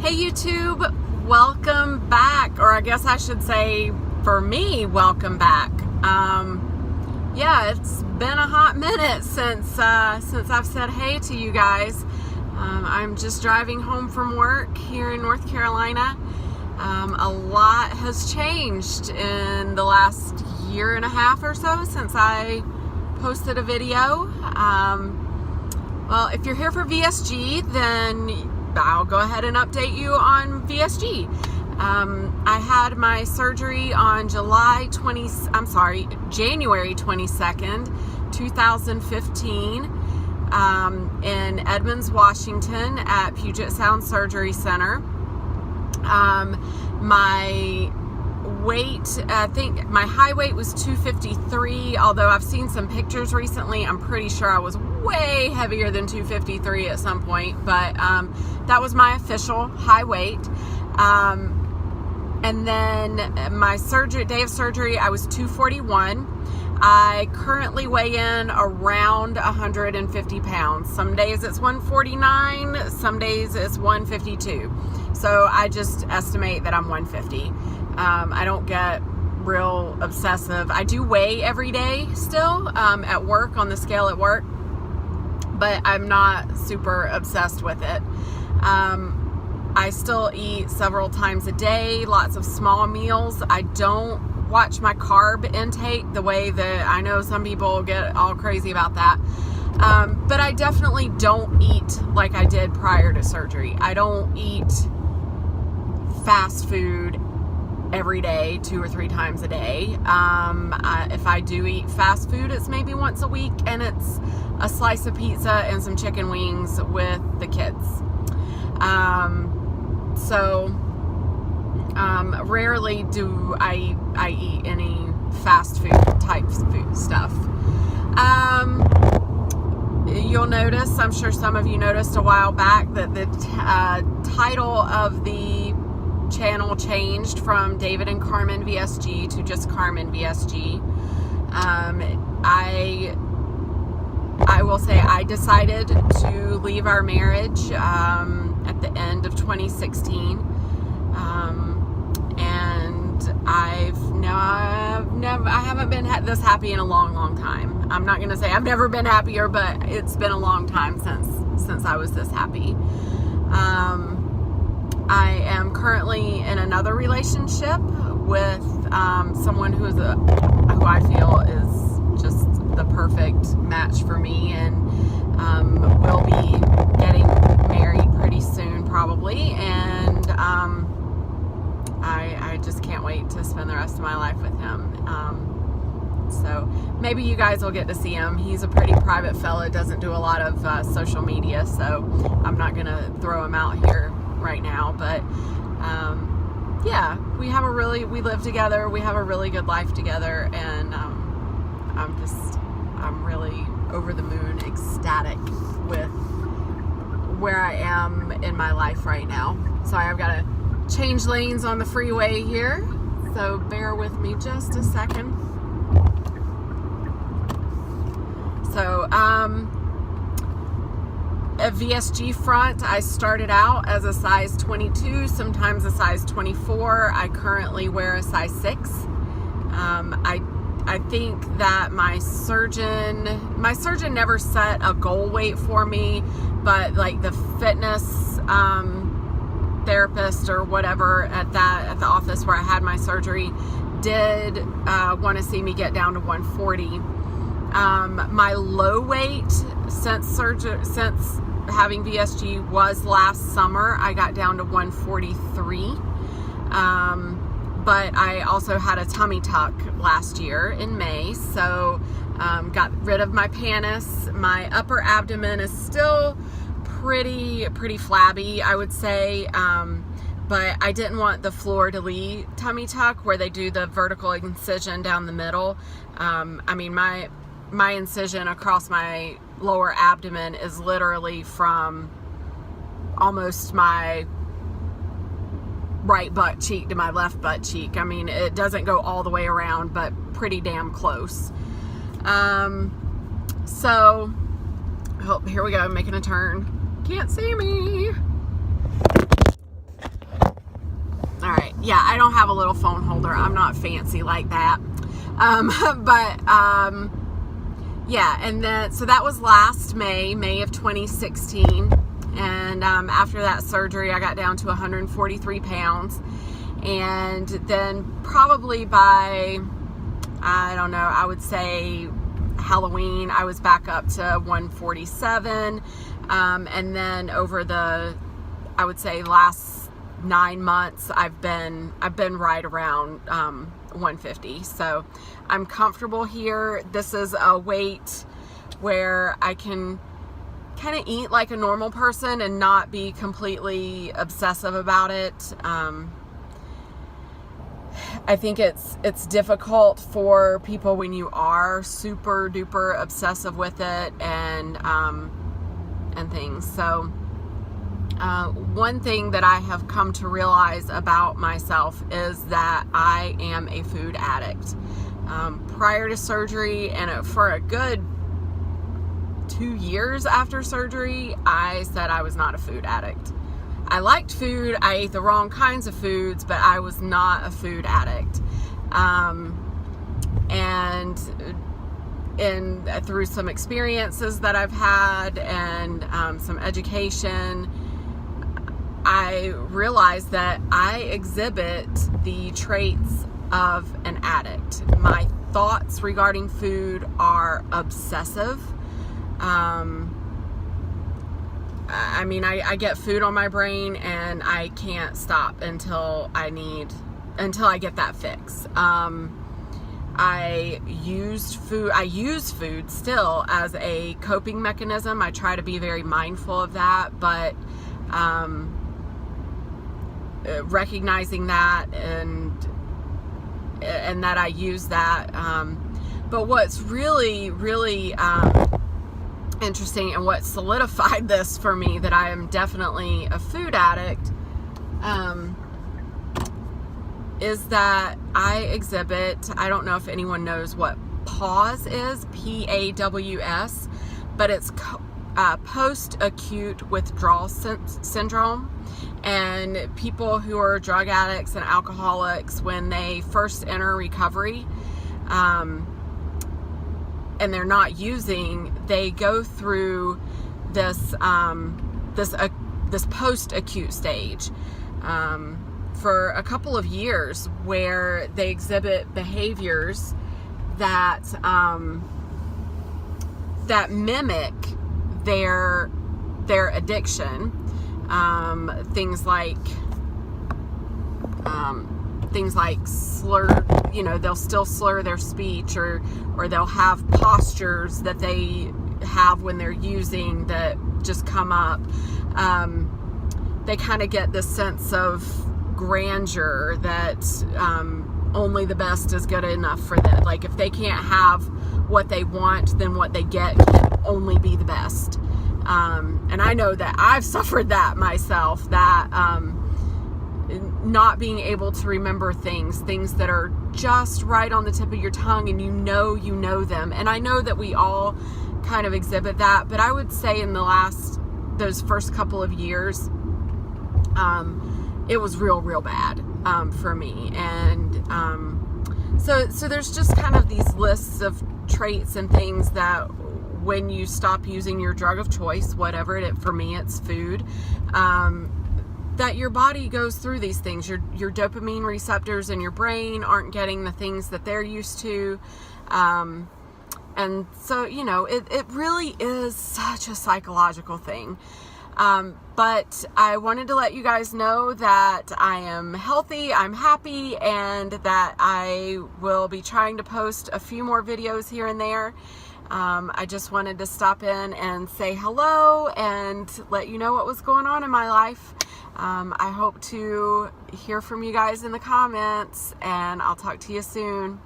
Hey YouTube, welcome back, or I guess I should say for me, welcome back. Yeah, it's been a hot minute since I've said hey to you guys. I'm just driving home from work here in North Carolina. A lot has changed in the last year and a half or so since I posted a video. Well, if you're here for VSG, then I'll go ahead and update you on VSG. I had my surgery on January 22nd, 2015, in Edmonds, Washington at Puget Sound Surgery Center. My weight, I think my high weight was 253, although I've seen some pictures recently. I'm pretty sure I was way heavier than 253 at some point, but that was my official high weight. And then my day of surgery, I was 241. I currently weigh in around 150 pounds. Some days it's 149, some days it's 152. So I just estimate that I'm 150. I don't get real obsessive. I do weigh every day still at work, on the scale at work, but I'm not super obsessed with it. I still eat several times a day, lots of small meals. I don't watch my carb intake the way that I know some people get all crazy about that. But I definitely don't eat like I did prior to surgery. I don't eat fast food every day, 2 or 3 times a day. If I do eat fast food, it's maybe once a week, and it's a slice of pizza and some chicken wings with the kids. Rarely do I eat any fast food type food stuff. You'll notice, I'm sure some of you noticed a while back, that the title of the channel changed from David and Carmen VSG to just Carmen VSG. I will say I decided to leave our marriage at the end of 2016, and I haven't been this happy in a long time. I'm not gonna say I've never been happier, but it's been a long time since I was this happy. I am currently in another relationship with someone who I feel is just the perfect match for me, and we'll be getting married pretty soon probably, and I just can't wait to spend the rest of my life with him. So maybe you guys will get to see him. He's a pretty private fella, doesn't do a lot of social media, so I'm not gonna throw him out here right now, but yeah, we live together, we have a really good life together, and I'm really over the moon ecstatic with where I am in my life right now. Sorry, I've got to change lanes on the freeway here, so bear with me just a second. So, at VSG front, I started out as a size 22, sometimes a size 24. I currently wear a size 6. I think that my surgeon never set a goal weight for me, but like the fitness therapist or whatever at the office where I had my surgery did want to see me get down to 140. My low weight since having VSG was last summer. I got down to 143. But I also had a tummy tuck last year in May, so got rid of my pannus. My upper abdomen is still pretty flabby, I would say, but I didn't want the fleur-de-lis tummy tuck where they do the vertical incision down the middle. I mean, my incision across my lower abdomen is literally from almost my right butt cheek to my left butt cheek. I mean, it doesn't go all the way around, but pretty damn close. So, oh, here we go, making a turn. Can't see me. yeah, I don't have a little phone holder. I'm not fancy like that. Yeah, and then, so that was last May of 2016. And after that surgery, I got down to 143 pounds. And then probably by, I don't know, I would say Halloween, I was back up to 147. And then over the, I would say last 9 months, I've been right around 150. So I'm comfortable here. This is a weight where I can kind of eat like a normal person and not be completely obsessive about it. I think it's difficult for people when you are super duper obsessive with it and things. So one thing that I have come to realize about myself is that I am a food addict. Prior to surgery and for a good 2 years after surgery, I said I was not a food addict. I liked food. I ate the wrong kinds of foods, but I was not a food addict. And through some experiences that I've had and some education, I realized that I exhibit the traits of an addict. My thoughts regarding food are obsessive. I mean, I get food on my brain and I can't stop until I get that fix. I use food still as a coping mechanism. I try to be very mindful of that, but recognizing that and that I use that. But what's really, really interesting and what solidified this for me that I am definitely a food addict is that I exhibit, I don't know if anyone knows what PAWS is, PAWS, but it's post-acute withdrawal syndrome. And people who are drug addicts and alcoholics, when they first enter recovery, and they're not using, they go through this this post-acute stage for a couple of years, where they exhibit behaviors that that mimic their addiction. Things like slur, they'll still slur their speech, or they'll have postures that they have when they're using that just come up. They kind of get this sense of grandeur that only the best is good enough for them. Like, if they can't have what they want, then what they get can only be the best. And I know that I've suffered that myself, that not being able to remember things that are just right on the tip of your tongue, and you know them. And I know that we all kind of exhibit that, but I would say in those first couple of years, it was real bad for me. And so there's just kind of these lists of traits and things that when you stop using your drug of choice, whatever it is, for me it's food, that your body goes through these things. Your dopamine receptors in your brain aren't getting the things that they're used to. And so, it really is such a psychological thing. But I wanted to let you guys know that I am healthy, I'm happy, and that I will be trying to post a few more videos here and there. I just wanted to stop in and say hello and let you know what was going on in my life. I hope to hear from you guys in the comments, and I'll talk to you soon.